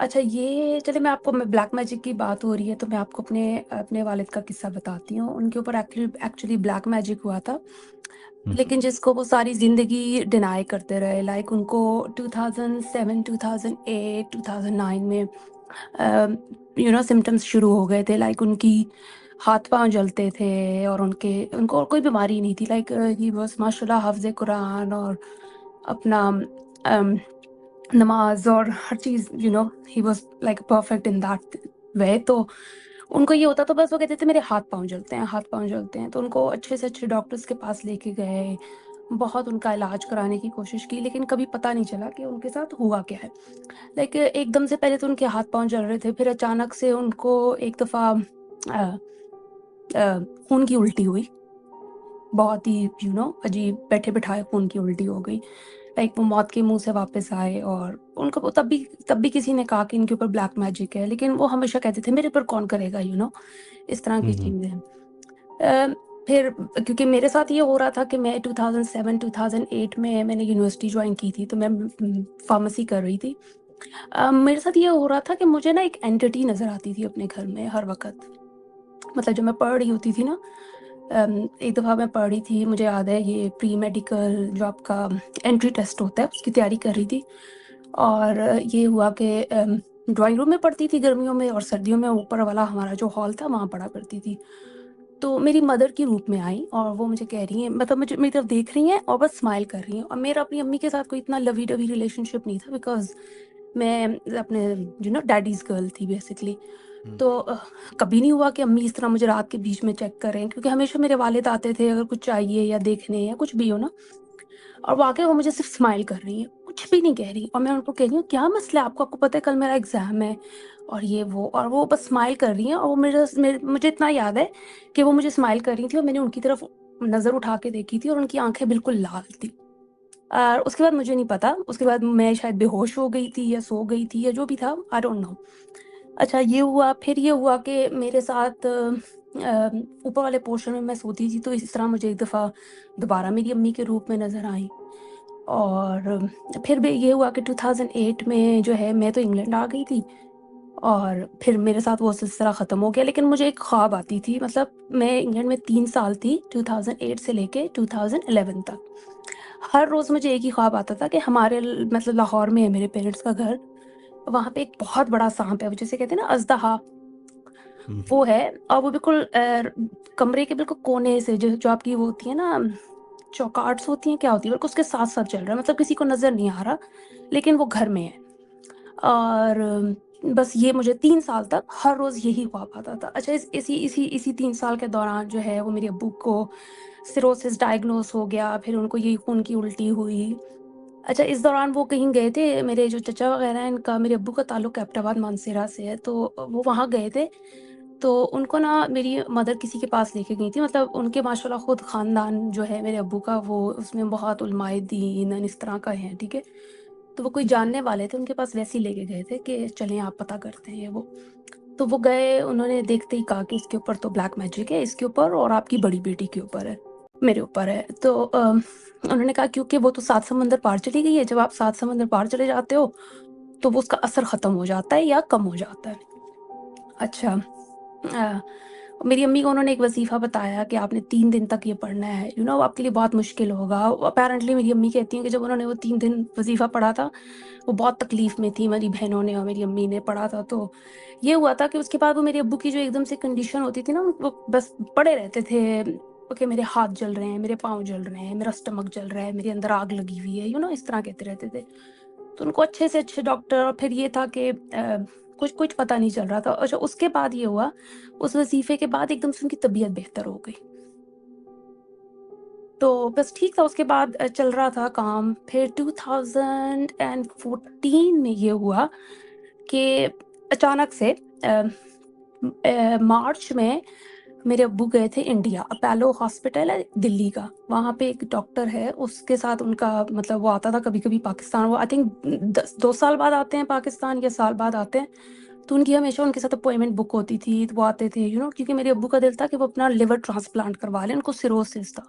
अच्छा, ये चलिए मैं ब्लैक मैजिक की बात हो रही है तो मैं आपको अपने अपने वालिद का किस्सा बताती हूँ। उनके ऊपर एक्चुअली ब्लैक मैजिक हुआ था, हुँ, लेकिन जिसको वो सारी ज़िंदगी डिनाई करते रहे। लाइक उनको 2007, 2008, 2009 में सिम्पटम्स शुरू हो गए थे। लाइक उनकी हाथ-पाँव जलते थे और उनको और कोई बीमारी नहीं थी। लाइक ही वाज़ माशाल्लाह हाफ़िज़ कुरान और अपना अम नमाज़ और हर चीज़ ही was like perfect in that way. तो उनको ये होता तो बस वो कहते थे मेरे हाथ-पाँव जलते हैं, हाथ-पाँव जलते हैं। तो उनको अच्छे से अच्छे डॉक्टर्स के पास लेके गए, बहुत उनका इलाज कराने की कोशिश की, लेकिन कभी पता नहीं चला कि उनके साथ हुआ क्या है। लाइक एकदम से पहले तो उनके हाथ-पाँव जल रहे थे, फिर अचानक से उनको एक दफ़ा अ खून की उल्टी हुई। बहुत ही अजीब बैठे-बिठाए खून की उल्टी हो गई। लाइक वो मौत के मुँह से वापस आए और उनको तब भी किसी ने कहा कि इनके ऊपर ब्लैक मैजिक है, लेकिन वो हमेशा कहते थे मेरे ऊपर कौन करेगा इस तरह की हुँ, हुँ, चीज़ें। फिर क्योंकि मेरे साथ ये हो रहा था कि मैं 2007 2008 में मैंने यूनिवर्सिटी जॉइन की थी, तो मैं फार्मेसी कर रही थी। मेरे साथ ये हो रहा था कि मुझे ना एक एंटिटी नज़र आती थी अपने घर में हर वक़्त। मतलब जब मैं पढ़ रही होती थी ना, एक दफ़ा मैं पढ़ रही थी, मुझे याद है, ये प्री मेडिकल जो आपका एंट्री टेस्ट होता है उसकी तैयारी कर रही थी। और ये हुआ कि ड्राइंग रूम में पढ़ती थी गर्मियों में, और सर्दियों में ऊपर वाला हमारा जो हॉल था वहाँ पढ़ा करती थी। तो मेरी मदर की रूप में आई और वो मुझे कह रही हैं, मतलब मुझे मेरी तरफ देख रही हैं और बस स्माइल कर रही हैं। और मेरा अपनी अम्मी के साथ कोई इतना लवी-डवी रिलेशनशिप नहीं था, बिकॉज़ मैं अपने डैडीज़ गर्ल थी बेसिकली। हुँ, तो कभी नहीं हुआ कि अम्मी इस तरह मुझे रात के बीच में चेक करें, क्योंकि हमेशा मेरे वालिद आते थे अगर कुछ चाहिए या देखने या कुछ भी हो ना। और वाक़ई वो मुझे सिर्फ़ स्माइल कर रही हैं, कुछ भी नहीं कह रही, और मैं उनको कह रही हूँ, "क्या मसला है आपको? आपको पता है कल मेरा एग्ज़ाम है।" और ये वो, और वो बस स्माइल कर रही हैं। और वो मुझे इतना याद है कि वो मुझे स्माइल कर रही थी और मैंने उनकी तरफ नज़र उठा के देखी थी और उनकी आँखें बिल्कुल लाल थी। उसके बाद मुझे नहीं पता, उसके बाद मैं शायद बेहोश हो गई थी या सो गई थी या जो भी था, आई डोंट नो। अच्छा, ये हुआ, फिर ये हुआ कि मेरे साथ ऊपर वाले पोर्शन में मैं सोती थी, तो इस तरह मुझे एक दफ़ा दोबारा मेरी अम्मी के रूप में नज़र आईं। और फिर भी ये हुआ कि 2008 में जो है मैं तो इंग्लैंड आ गई थी, और फिर मेरे साथ वो सिलसिला ख़त्म हो गया। लेकिन मुझे एक ख्वाब आती थी, मतलब मैं इंग्लैंड में 3 साल थी, 2008 से लेके 2011 तक। हर रोज़ मुझे एक ही ख्वाब आता था कि हमारे मतलब लाहौर में है मेरे पेरेंट्स का घर, वहाँ पे एक बहुत बड़ा साँप है, वो जिसे कहते हैं ना अजदहा, हुँ, वो है। और वो बिल्कुल कमरे के बिल्कुल कोने से, जो जो आपकी वो होती है ना, चौकाट्स होती हैं, क्या होती है, बिल्कुल उसके साथ-साथ चल रहा है, मतलब किसी को नज़र नहीं आ रहा, लेकिन वो घर में है। और बस ये मुझे 3 साल तक हर रोज़ यही ख्वाब आता था। अच्छा, इसी 3 साल के दौरान जो है वो मेरे अब्बू को सिरोसिस डायग्नोज़ हो गया, फिर उनको यही खून की उल्टी हुई। अच्छा, इस दौरान वो कहीं गए थे, मेरे जो चचा वग़ैरह हैं, इनका मेरे अब्बू का ताल्लुक एबटाबाद मानसेरा से है, तो वो वहाँ गए थे। तो उनको ना मेरी मदर किसी के पास लेके गई थी, मतलब उनके माशाल्लाह खुद ख़ानदान जो है मेरे अब्बू का, वो उसमें बहुत उलमाए दीन इस तरह का है, ठीक है? तो वो कोई जानने वाले थे, उनके पास वैसे ही लेके गए थे कि चलें आप पता करते हैं ये वो। तो वो गए, उन्होंने देखते ही कहा कि इसके ऊपर तो ब्लैक मैजिक है, इसके ऊपर और आपकी बड़ी बेटी के ऊपर है, मेरे ऊपर है। तो उन्होंने कहा क्योंकि वो तो 7 समंदर पार चली गई है, जब आप 7 समंदर पार चले जाते हो, तो वो उसका असर ख़त्म हो जाता है या कम हो जाता है। अच्छा, अ, मेरी अम्मी को उन्होंने एक वज़ीफ़ा बताया कि आपने 3 दिन तक ये पढ़ना है, वो आपके लिए बहुत मुश्किल होगा। अपैरेंटली मेरी अम्मी कहती हैं कि जब उन्होंने वो 3 दिन वज़ीफ़ा पढ़ा था, वो बहुत तकलीफ़ में थी, मेरी बहनों ने और मेरी अम्मी ने पढ़ा था। तो ये हुआ था कि उसके बाद वो मेरे अब्बू की जो एकदम से कंडीशन होती थी ना, वो बस पड़े रहते थे कि मेरे हाथ जल रहे हैं, मेरे पाँव जल रहे हैं, मेरा स्टमक जल रहा है, मेरे अंदर आग लगी हुई है, इस तरह कहते रहते थे। तो उनको अच्छे से अच्छे डॉक्टर, और फिर ये था कि कुछ कुछ पता नहीं चल रहा था। अच्छा, उसके बाद ये हुआ, उस वज़ीफ़े के बाद एकदम से उनकी तबीयत बेहतर हो गई। तो बस ठीक था, उसके बाद चल रहा था काम। फिर 2014 में ये हुआ कि अचानक से मार्च में मेरे अब्बू गए थे इंडिया, अपोलो हॉस्पिटल है दिल्ली का, वहाँ पे एक डॉक्टर है, उसके साथ उनका मतलब वो आता था कभी-कभी पाकिस्तान, वो आई थिंक 2 साल बाद आते हैं पाकिस्तान या साल बाद आते हैं। तो उनकी हमेशा उनके साथ अपॉइंटमेंट बुक होती थी, तो वो आते थे, क्योंकि मेरे अब्बू का दिल था कि वो अपना लिवर ट्रांसप्लांट करवा लें, उनको सिरोसिस था।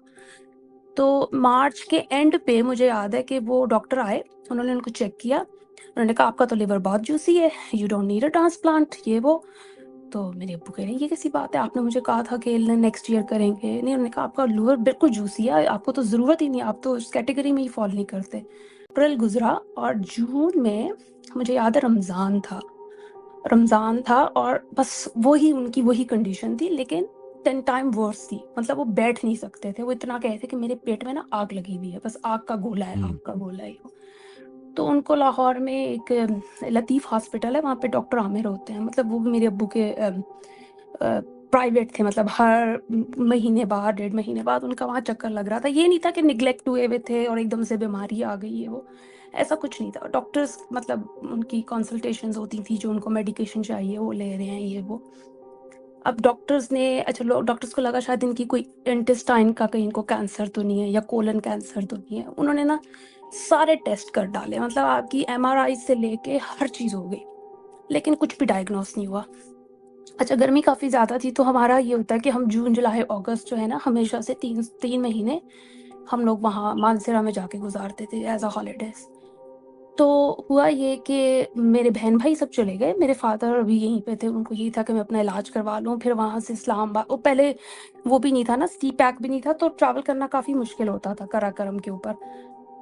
तो मार्च के एंड पे मुझे याद है कि वो डॉक्टर आए, उन्होंने उनको चेक किया, उन्होंने कहा आपका तो लिवर बहुत जूसी है, you don't need a transplant, ये वो। तो मेरे अब्बू कह रहे हैं ये कैसी बात है, आपने मुझे कहा था कि नेक्स्ट ईयर करेंगे। नहीं, उन्होंने कहा आपका लिवर बिल्कुल जूसी है, आपको तो ज़रूरत ही नहीं, आप तो उस कैटेगरी में ही फॉल नहीं करते। अप्रैल गुजरा और जून में मुझे याद है रमज़ान था और बस वही उनकी वही कंडीशन थी, लेकिन 10 टाइम वर्स थी। मतलब वो बैठ नहीं सकते थे, वो इतना कहे थे कि मेरे पेट में ना आग लगी हुई है, बस आग का गोला है, आग का गोला है ये वो। तो उनको लाहौर में एक लतीफ़ हॉस्पिटल है, वहाँ पे डॉक्टर आमिर होते हैं, मतलब वो भी मेरे अब्बू के प्राइवेट थे, मतलब हर महीने बाद 1.5 महीने बाद उनका वहाँ चक्कर लग रहा था। ये नहीं था कि निग्लेक्ट हुए हुए थे और एकदम से बीमारी आ गई है वो, ऐसा कुछ नहीं था। डॉक्टर्स मतलब उनकी कंसल्टेशंस होती थी, जो उनको मेडिकेशन चाहिए वो ले रहे हैं ये वो। अब डॉक्टर्स ने डॉक्टर्स को लगा शायद इनकी कोई इंटेस्टाइन का कहीं इनको कैंसर तो नहीं है या कोलन कैंसर तो नहीं है। उन्होंने ना सारे टेस्ट कर डाले, मतलब आपकी एमआरआई से लेके हर चीज़ हो गई, लेकिन कुछ भी डायग्नोस नहीं हुआ। अच्छा, गर्मी काफ़ी ज़्यादा थी, तो हमारा ये होता है कि हम जून, जुलाई, अगस्त जो है ना, हमेशा से 3 महीने हम लोग वहाँ मानसेरा में जाके गुज़ारते थे एज़ अ हॉलिडेज़। तो हुआ ये कि मेरे बहन-भाई सब चले गए, मेरे फ़ादर भी यहीं पे थे, उनको यही था कि मैं अपना इलाज करवा लूँ, फिर वहाँ से इस्लामाबाद। वो पहले वो भी नहीं था ना, सी पैक भी नहीं था, तो ट्रैवल करना काफ़ी मुश्किल होता था कराकरम के ऊपर,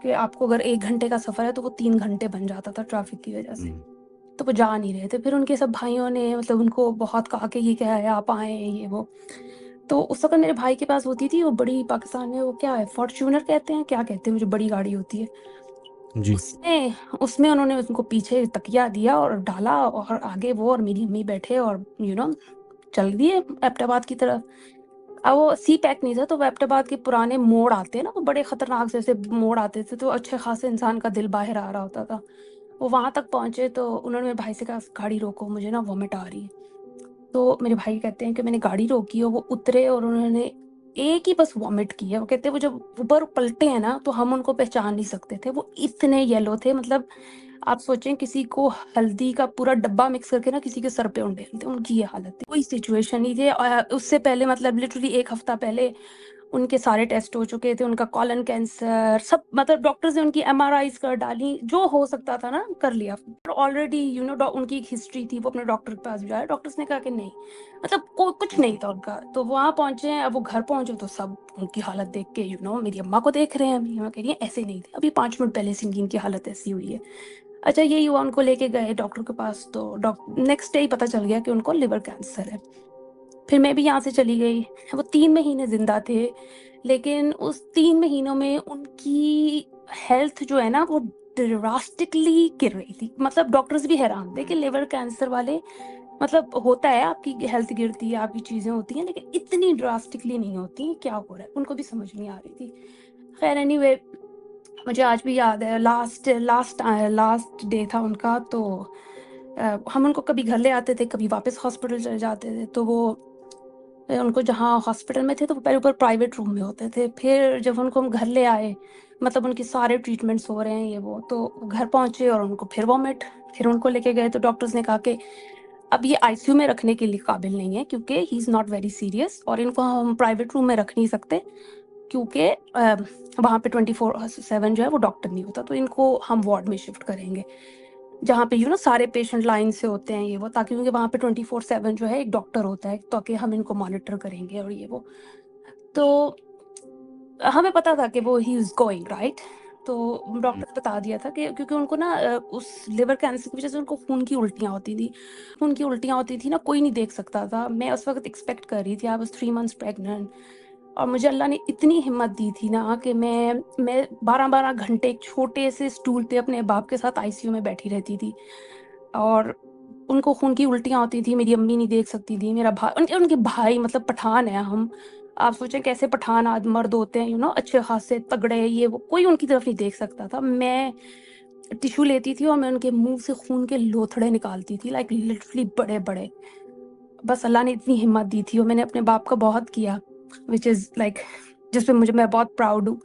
कि आपको अगर 1 घंटे का सफ़र है, तो वो 3 घंटे बन जाता था ट्रैफ़िक की वज़ह से। तो वो जा नहीं रहे थे। फिर उनके सब भाइयों ने मतलब उनको बहुत कहा कि ये क्या है, आप आएँ, ये वो। तो उस वक़्त मेरे भाई के पास होती थी वो बड़ी, पाकिस्तान में वो क्या है, फॉर्च्यूनर कहते हैं, क्या कहते हैं, मुझे बड़ी गाड़ी होती है। जी। उसमें उसमें उन्होंने उनको पीछे तकिया दिया और डाला, और आगे वो और मेरी अम्मी बैठे और चल दिए एबटाबाद की तरफ। अब वो सी पैक नहीं था, तो वो एबटाबाद के पुराने मोड़ आते हैं ना, वो बड़े खतरनाक जैसे मोड़ आते थे, तो अच्छे खासे इंसान का दिल बाहर आ रहा होता था। वो वहाँ तक पहुँचे तो उन्होंने मेरे भाई से कहा गाड़ी रोको, मुझे ना वॉमिट आ रही है। तो मेरे भाई कहते हैं कि मैंने गाड़ी रोकी और वो उतरे और उन्होंने एक ही बस वॉमिट की है। वो कहते हैं वो जब ऊपर पलटे हैं ना, तो हम उनको पहचान नहीं सकते थे, वो इतने येलो थे, मतलब आप सोचें किसी को हल्दी का पूरा डब्बा मिक्स करके ना किसी के सर पे उंडेलते, उनकी ये हालत थी। कोई सिचुएशन ही थी। उससे पहले मतलब लिटरली 1 हफ्ता पहले उनके सारे टेस्ट हो चुके थे, उनका कॉलन कैंसर सब, मतलब डॉक्टर्स ने उनकी एमआरआईज़ कर डाली, जो हो सकता था ना कर लिया। ऑलरेडी उनकी एक हिस्ट्री थी, वो अपने डॉक्टर के पास भी जाए, डॉक्टर्स ने कहा कि नहीं, मतलब को कुछ नहीं था उनका। तो वहाँ पहुँचे हैं, अब वो घर पहुँचे तो सब उनकी हालत देख के मेरी अम्मा को देख रहे हैं, मेरी अम्मा कह रही है ऐसे नहीं थे, अभी 5 मिनट पहले से इनकी हालत ऐसी हुई है। अच्छा, यही हुआ, उनको लेके गए डॉक्टर के पास, तो नेक्स्ट डे ही पता चल गया कि उनको लिवर कैंसर है। फिर मैं भी यहाँ से चली गई। वो 3 महीने ज़िंदा थे, लेकिन उस 3 महीनों में उनकी हेल्थ जो है ना, वो ड्रास्टिकली गिर रही थी। मतलब डॉक्टर्स भी हैरान थे कि लिवर कैंसर वाले, मतलब होता है आपकी हेल्थ गिरती है, आपकी चीज़ें होती हैं, लेकिन इतनी ड्रास्टिकली नहीं होती, क्या हो रहा है? उनको भी समझ नहीं आ रही थी। खैर एनीवे, मुझे आज भी याद है लास्ट लास्ट लास्ट डे था उनका, तो हम उनको कभी घर ले आते थे, कभी वापस हॉस्पिटल चले जाते थे। तो वो उनको जहाँ हॉस्पिटल में थे, तो वो पहले ऊपर प्राइवेट रूम में होते थे। फिर जब उनको हम घर ले आए, मतलब उनके सारे ट्रीटमेंट्स हो रहे हैं ये वो, तो घर पहुँचे और उनको फिर वॉमिट। फिर उनको लेके गए तो डॉक्टर्स ने कहा कि अब ये आईसीयू में रखने के लिए काबिल नहीं है, क्योंकि he is not very serious, और इनको हम प्राइवेट रूम में रख नहीं सकते, क्योंकि वहाँ पे 24/7 जो है वो डॉक्टर नहीं होता, तो इनको हम वार्ड में शिफ्ट करेंगे, जहाँ पे सारे पेशेंट लाइन से होते हैं ये वो, ताकि क्योंकि वहाँ पे 24/7 जो है एक डॉक्टर होता है, ताकि हम इनको मॉनिटर करेंगे और ये वो। तो हमें पता था कि वो ही इज़ गोइंग राइट, तो डॉक्टर ने बता दिया था कि क्योंकि उनको ना उस लिवर कैंसर की वजह से उनको खून की उल्टियाँ होती थी। खून की उल्टियाँ होती थी ना, कोई नहीं देख सकता था। मैं उस वक़्त एक्सपेक्ट कर रही थी, आई वाज़ 3 मंथ्स प्रेग्नेंट, और मुझे अल्लाह ने इतनी हिम्मत दी थी ना कि मैं 12-12 घंटे एक छोटे से स्टूल पे अपने बाप के साथ आईसीयू में बैठी रहती थी, और उनको खून की उल्टियाँ होती थी, मेरी अम्मी नहीं देख सकती थी, मेरा उनके भाई, मतलब पठान हैं हम, आप सोचें कैसे पठान मर्द होते हैं, अच्छे खासे तगड़े, ये वो, कोई उनकी तरफ नहीं देख सकता था। मैं टिश्यू लेती थी और मैं उनके मुँह से खून के लोथड़े निकालती थी, लाइक लिटरली बड़े-बड़े। बस अल्लाह ने इतनी हिम्मत दी थी, और मैंने अपने बाप का बहुत किया, व्हिच इज़ लाइक जिस पे मैं बहुत प्राउड हूँ।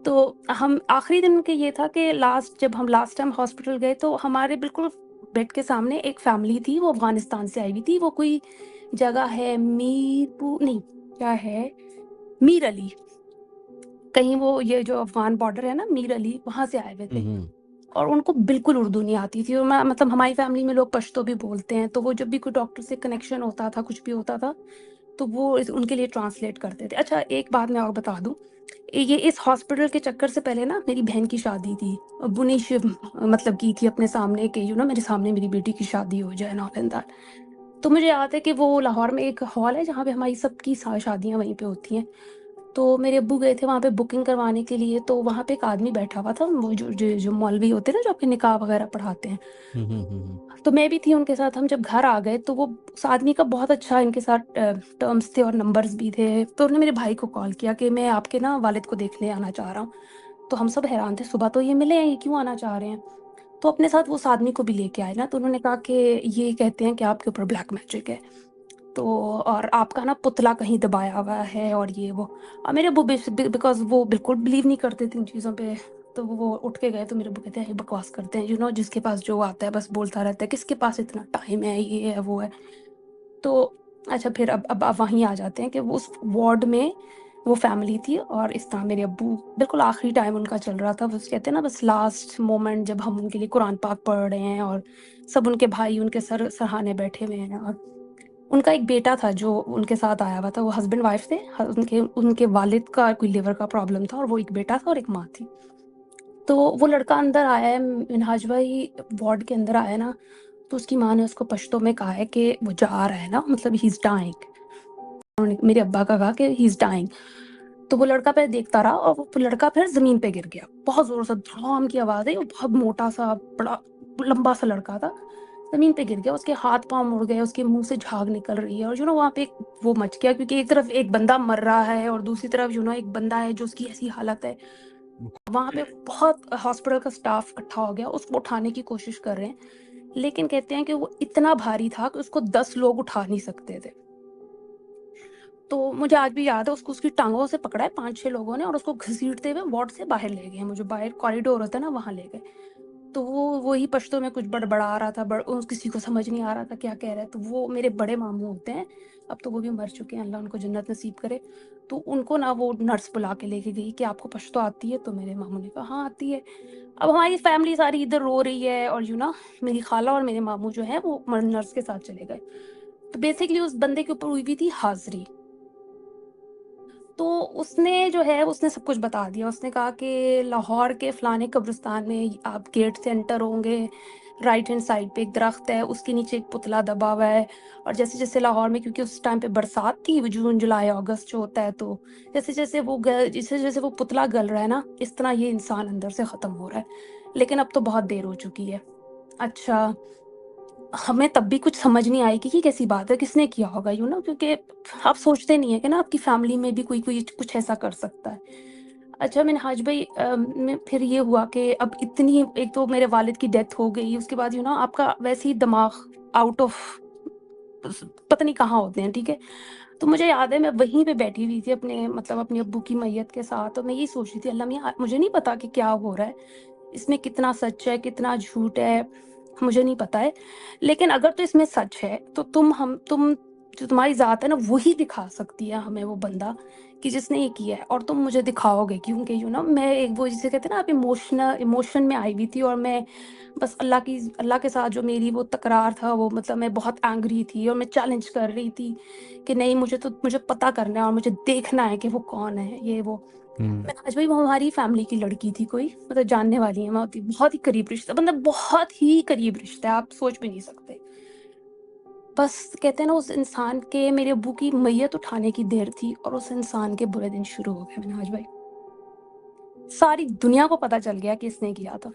तो हम आखिरी दिन उनके ये था कि जब हम लास्ट टाइम हॉस्पिटल गए, तो हमारे बिल्कुल बेड के सामने एक फैमिली थी, वो अफ़गानिस्तान से आई हुई थी। वो कोई जगह है मीरपुर नहीं, क्या है, मीर अली कहीं वो ये जो अफ़गान बॉर्डर है ना, मीर अली, वहाँ से आए हुए थे। हम्म, और उनको बिल्कुल उर्दू नहीं आती थी, और मैं मतलब हमारी फैमिली में लोग पश्तो भी बोलते हैं, तो वो जब भी कोई डॉक्टर से कनेक्शन होता था, कुछ भी होता था, तो वो उनके लिए ट्रांसलेट करते थे। अच्छा, एक बात मैं और बता दूं, ये इस हॉस्पिटल के चक्कर से पहले ना मेरी बहन की शादी थी, बुनिश मतलब की थी अपने सामने, कि मेरे सामने मेरी बेटी की शादी हो जाए, नॉट एंड दैट। तो मुझे याद है कि वो लाहौर में एक हॉल है जहाँ पे हमारी सबकी शादियाँ वहीं पे होती हैं। तो मेरे अब्बू गए थे वहाँ पे बुकिंग करवाने के लिए, तो वहाँ पे एक आदमी बैठा हुआ था, वो जो मौलवी होते हैं ना, जो आपके निकाह वगैरह पढ़ाते हैं। हम्म, तो मैं भी थी उनके साथ। हम जब घर आ गए तो वो उस आदमी का बहुत अच्छा इनके साथ टर्म्स थे और नंबर्स भी थे। तो उन्होंने मेरे भाई को कॉल किया कि मैं आपके ना वालिद को देखने आना चाह रहा हूँ। तो हम सब हैरान थे, सुबह तो ये मिले हैं, ये क्यों आना चाह रहे हैं? तो अपने साथ वो उस आदमी को भी लेके आए ना, तो उन्होंने कहा कि ये कहते हैं कि आपके ऊपर ब्लैक मैजिक है, तो और आपका ना पुतला कहीं दबाया हुआ है और ये वो। और मेरे अब्बू बिकॉज़ वो बिल्कुल बिलीव नहीं करते थे इन चीज़ों पे, तो वो उठ के गए। तो मेरे अब्बू कहते हैं, "ये बकवास करते हैं, जिसके पास जो आता है बस बोलता रहता है, किसके पास इतना टाइम है, ये है, वो है।" तो अच्छा, फिर अब वहीं आ जाते हैं कि वो उस वार्ड में वो फैमिली थी, और इस तरह मेरे अब्बू बिल्कुल आखिरी टाइम उनका चल रहा था, बस कहते हैं ना, बस लास्ट मोमेंट जब हम उनके लिए कुरान पाक पढ़ रहे हैं, और सब उनके भाई उनके सरहाने बैठे हुए हैं। और उनका एक बेटा था जो उनके साथ आया हुआ था, वो हस्बैंड वाइफ थे। उनके उनके वालिद का कोई लिवर का प्रॉब्लम था, और वो एक बेटा था और एक माँ थी। तो वो लड़का अंदर आया है, मिनहाज भाई वार्ड के अंदर आया ना, तो उसकी माँ ने उसको पश्तो में कहा है कि वो जा रहा है ना, मतलब ही इज़ डाइंग। उन्होंने मेरे अब्बा का कहा कि ही इज़ डाइंग। तो वो लड़का पहले देखता रहा, और वो लड़का फिर ज़मीन पे गिर गया। बहुत ज़ोर से धड़ाम की आवाज़ आई, वो बहुत मोटा-सा, बड़ा लंबा-सा लड़का था। ज़मीन पे गिर गया, उसके हाथ-पाँव मुड़ गए, उसके मुँह से झाग निकल रही है, और वहाँ पे एक वो मच गया, क्योंकि एक तरफ एक बंदा मर रहा है और दूसरी तरफ एक बंदा है जो उसकी ऐसी हालत है। वहाँ पे बहुत हॉस्पिटल का स्टाफ इकट्ठा हो गया, उसको उठाने की कोशिश कर रहे हैं, लेकिन कहते हैं कि वो इतना भारी था कि उसको 10 लोग उठा नहीं सकते थे। तो मुझे आज भी याद है, उसको उसकी टाँगों से पकड़ा है 5-6 लोगों ने, और उसको घसीटते हुए वार्ड से बाहर ले गए हैं। मुझे बाहर कॉरिडोर होता है ना, वहाँ ले गए। तो वो वही पश्तो में कुछ बड़बड़ा रहा था, किसी को समझ नहीं आ रहा था क्या कह रहा है। तो वो मेरे बड़े मामू होते हैं, अब तो वो भी मर चुके हैं, अल्लाह उनको जन्नत नसीब करे। तो उनको ना वो नर्स बुला के लेके गई कि आपको पश्तो आती है? तो मेरे मामू ने कहा हाँ आती है। अब हमारी फैमिली सारी इधर रो रही है, और मेरी खाला और मेरे मामू जो है वो नर्स के साथ चले गए। तो बेसिकली उस बंदे के ऊपर हुई हुई थी हाजिरी। तो उसने सब कुछ बता दिया। उसने कहा कि लाहौर के फलाने कब्रिस्तान में आप गेट से एंटर होंगे, राइट हैंड साइड पे एक दरख्त है, उसके नीचे एक पुतला दबा हुआ है। और जैसे जैसे लाहौर में, क्योंकि उस टाइम पे बरसात थी, वो जून जुलाई अगस्त जो होता है, तो जैसे जैसे वो पुतला गल रहा है ना, इस तरह ये इंसान अंदर से ख़त्म हो रहा है। लेकिन अब तो बहुत देर हो चुकी है। अच्छा, हमें तब भी कुछ समझ नहीं आई कि ये कैसी बात है, किसने किया होगा, क्योंकि आप सोचते नहीं है कि ना आपकी फैमिली में भी कोई कोई कुछ ऐसा कर सकता है। अच्छा, मैंने हाज भाई में फिर ये हुआ कि अब इतनी, एक तो मेरे वालिद की डेथ हो गई, उसके बाद आपका वैसे ही दिमाग आउट ऑफ, पता नहीं कहाँ होते हैं, ठीक है। तो मुझे याद है मैं वहीं पे बैठी हुई थी अपने, मतलब अपने अब्बू की मैयत के साथ, और मैं यही सोच रही थी, अल्लाह मियाँ, मुझे नहीं पता कि क्या हो रहा है, इसमें कितना सच है कितना झूठ है, मुझे नहीं पता है। लेकिन अगर तो इसमें सच है, तो तुम जो तुम्हारी ज़ात है ना, वही दिखा सकती है हमें वो बंदा, कि जिसने ये किया है, और तुम मुझे दिखाओगे, क्योंकि मैं एक, वो जिसे कहते हैं ना, आप इमोशन में आई हुई थी, और मैं बस अल्लाह के साथ जो मेरी वो तकरार था, वो मतलब मैं बहुत एंग्री थी, और मैं चैलेंज कर रही थी कि नहीं, मुझे पता करना है, और मुझे देखना है कि वो कौन है, ये वो। हम्म, मैं आज भाई, वो हमारी फैमिली की लड़की थी, कोई मतलब जानने वाली है, बहुत ही करीब रिश्ता, मतलब बहुत ही करीब रिश्ता है, आप सोच भी नहीं सकते। बस कहते हैं ना, उस इंसान के, मेरे अब्बू की मैयत उठाने की देर थी, और उस इंसान के बुरे दिन शुरू हो गए मिनहाज भाई। सारी दुनिया को पता चल गया कि इसने किया था।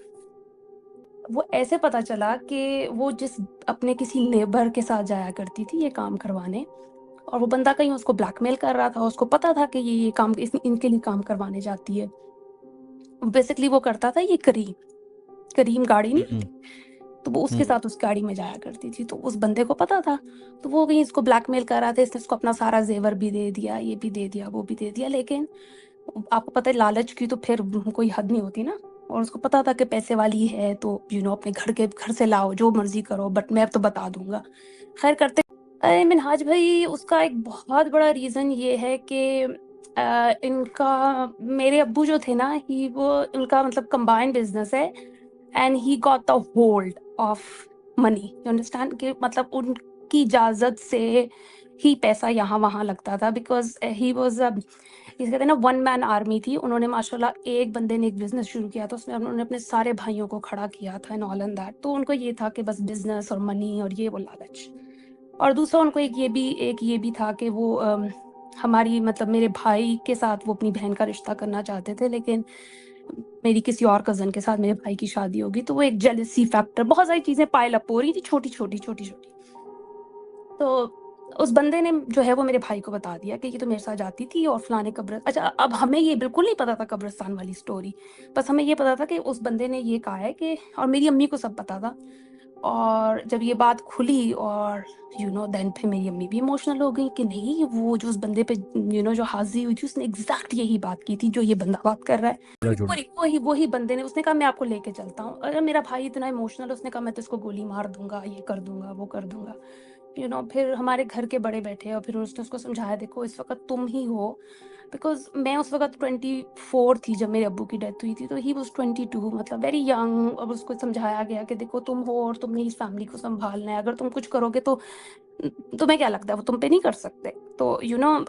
वो ऐसे पता चला कि वो जिस अपने किसी नेबर के साथ जाया करती थी ये काम करवाने, और वो बंदा कहीं उसको ब्लैकमेल कर रहा था, उसको पता था कि ये काम इनके लिए काम करवाने जाती है। बेसिकली वो करता था ये करीम, करीम गाड़ी नहीं हम्म, होती, तो वो उसके साथ उस गाड़ी में जाया करती थी, तो उस बंदे को पता था। तो वो कहीं इसको ब्लैकमेल कर रहा था, इसने उसको अपना सारा ज़ेवर भी दे दिया, ये भी दे दिया, वो भी दे दिया, लेकिन आपको पता है लालच की तो फिर कोई हद नहीं होती ना। और उसको पता था कि पैसे वाली है, तो अपने घर से लाओ, जो मर्ज़ी करो, बट मैं अब तो बता दूँगा। ख़ैर करते, अरे मिनहाज भाई, उसका एक बहुत बड़ा रीज़न ये है कि इनका मेरे अब्बू जो थे ना ही वो उनका मतलब कंबाइंड बिजनेस है and he got the hold of money, you understand, कि मतलब उनकी इजाजत से ही पैसा यहाँ वहाँ लगता था बिकॉज ही वाज इसे कहते हैं ना वन मैन आर्मी थी। उन्होंने माशाल्लाह एक बंदे ने एक बिजनेस शुरू किया था, उसमें उन्होंने अपने सारे भाइयों को खड़ा किया था एंड ऑल एंड दैट। तो उनको ये था कि बस बिजनेस और मनी और ये वो लालच। और दूसरा उनको एक ये भी था कि वो हमारी मतलब मेरे भाई के साथ वो अपनी बहन का रिश्ता करना चाहते थे, लेकिन मेरी किसी और कज़न के साथ मेरे भाई की शादी होगी, तो वो एक जेलसी फैक्टर, बहुत सारी चीज़ें पाइल अप हो रही थी छोटी-छोटी। तो उस बंदे ने जो है वो मेरे भाई को बता दिया कि ये तो मेरे साथ जाती थी और फलाने अच्छा, अब हमें ये बिल्कुल नहीं पता था कब्रिस्तान वाली स्टोरी, बस हमें ये पता था कि उस बंदे ने ये कहा है कि, और मेरी अम्मी को सब पता था। और जब ये बात खुली और देन फिर मेरी अम्मी भी इमोशनल हो गई कि नहीं, वो जो उस बंदे पे जो हाज़िर हुई थी उसने एग्ज़ैक्ट यही बात की थी जो ये बंदा बात कर रहा है। बड़ा जोड़ा। वही बंदे ने, उसने कहा मैं आपको लेके चलता हूँ। अरे मेरा भाई इतना इमोशनल, उसने कहा मैं तो इसको गोली मार दूँगा, ये कर दूँगा, वो कर दूँगा। फिर हमारे घर के बड़े बैठे और फिर उसने उसको समझाया, देखो इस वक़्त तुम ही हो, बिकॉज़ मैं उस वक़्त 24 थी जब मेरे अब्बू की डेथ हुई थी, तो ही वाज़ 22, मतलब वेरी यंग। अब उसको समझाया गया कि देखो तुम हो और तुमने इस फैमिली को सँभालना है, अगर तुम कुछ करोगे तो तुम्हें क्या लगता है वो तुम पे नहीं कर सकते। तो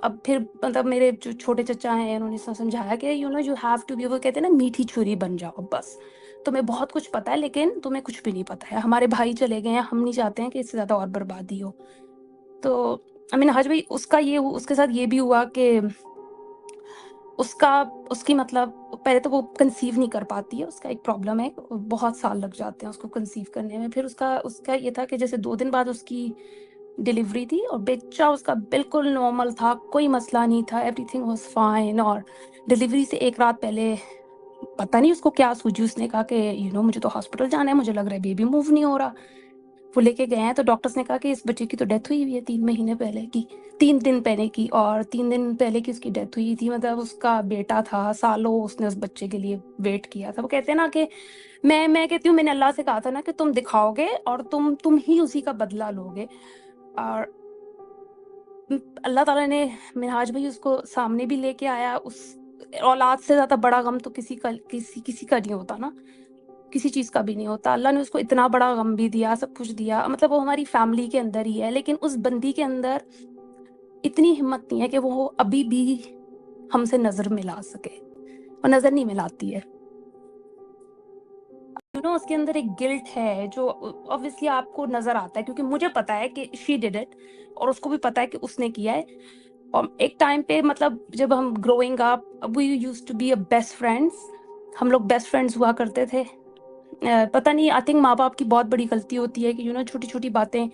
अब फिर मतलब मेरे जो छोटे चचा हैं उन्होंने समझाया कि यू हैव टू बी, वो कहते हैं ना मीठी छुरी बन जाओ बस। तुम्हें बहुत कुछ पता है लेकिन तुम्हें कुछ भी नहीं पता है। हमारे भाई चले गए हैं, हम नहीं चाहते हैं कि इससे ज़्यादा और बर्बादी हो। तो आई मीन हज भाई उसके साथ ये भी हुआ कि उसका उसकी मतलब पहले तो वो कंसीव नहीं कर पाती है, उसका एक प्रॉब्लम है, बहुत साल लग जाते हैं उसको कंसीव करने में। फिर उसका उसका ये था कि जैसे 2 दिन बाद उसकी डिलीवरी थी और बच्चा उसका बिल्कुल नॉर्मल था, कोई मसला नहीं था, एवरीथिंग वाज़ फाइन। और डिलीवरी से 1 रात पहले पता नहीं उसको क्या सूझी, उसने कहा कि मुझे तो हॉस्पिटल जाना है, मुझे लग रहा है बेबी मूव नहीं हो रहा। वो लेके गए हैं तो डॉक्टर्स ने कहा कि इस बच्चे की तो डेथ हुई हुई है 3 महीने पहले की, 3 दिन पहले की, और 3 दिन पहले की उसकी डेथ हुई थी। मतलब उसका बेटा था, सालों उसने उस बच्चे के लिए वेट किया था। वो कहते हैं ना कि मैं कहती हूँ मैंने अल्लाह से कहा था ना कि तुम दिखाओगे और तुम ही उसी का बदला लोगे। और अल्लाह ताला ने मिनहाज भाई उसको सामने भी लेके आया। उस औलाद से ज़्यादा बड़ा गम तो किसी का नहीं होता ना, किसी चीज़ का भी नहीं होता। अल्लाह ने उसको इतना बड़ा गम भी दिया, सब कुछ दिया, मतलब वो हमारी फैमिली के अंदर ही है, लेकिन उस बंदी के अंदर इतनी हिम्मत नहीं है कि वो अभी भी हमसे नज़र मिला सके, और नज़र नहीं मिलाती है। उसके अंदर एक गिल्ट है जो ऑब्वियसली आपको नज़र आता है, क्योंकि मुझे पता है कि शी डिड इट और उसको भी पता है कि उसने किया है। और एक टाइम पे मतलब जब हम growing up we used to be a best friends, हम लोग बेस्ट फ्रेंड्स हुआ करते थे। पता नहीं, आई थिंक माँ-बाप की बहुत बड़ी गलती होती है कि छोटी-छोटी बातें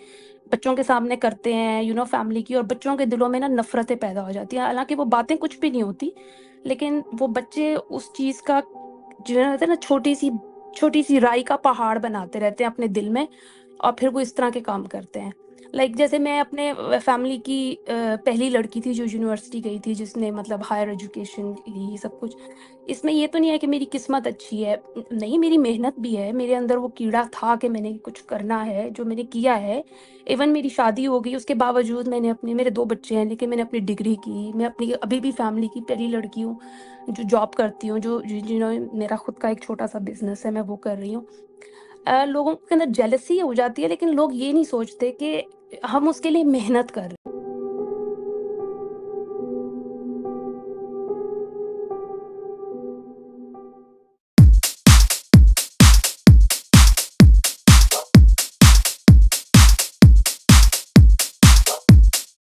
बच्चों के सामने करते हैं फैमिली की, और बच्चों के दिलों में ना नफ़रतें पैदा हो जाती हैं। हालाँकि वो बातें कुछ भी नहीं होती, लेकिन वो बच्चे उस चीज़ का कहते हैं ना छोटी-सी राई का पहाड़ बनाते रहते हैं अपने दिल में, और फिर वो इस तरह के काम करते हैं। जैसे मैं अपने फैमिली की पहली लड़की थी जो यूनिवर्सिटी गई थी, जिसने मतलब हायर एजुकेशन ली, सब कुछ। इसमें ये तो नहीं है कि मेरी किस्मत अच्छी है, नहीं, मेरी मेहनत भी है, मेरे अंदर वो कीड़ा था कि मैंने कुछ करना है, जो मैंने किया है। इवन मेरी शादी हो गई, उसके बावजूद मेरे 2 बच्चे हैं, लेकिन मैंने अपनी डिग्री की, मैं अपनी अभी भी फैमिली की पहली लड़की हूँ, जो जॉब करती हूँ, मेरा खुद का एक छोटा-सा बिज़नेस है, मैं वो कर रही हूँ। लोगों के अंदर जेलसी हो जाती है, लेकिन लोग ये नहीं सोचते कि हम उसके लिए मेहनत कर रहे हैं।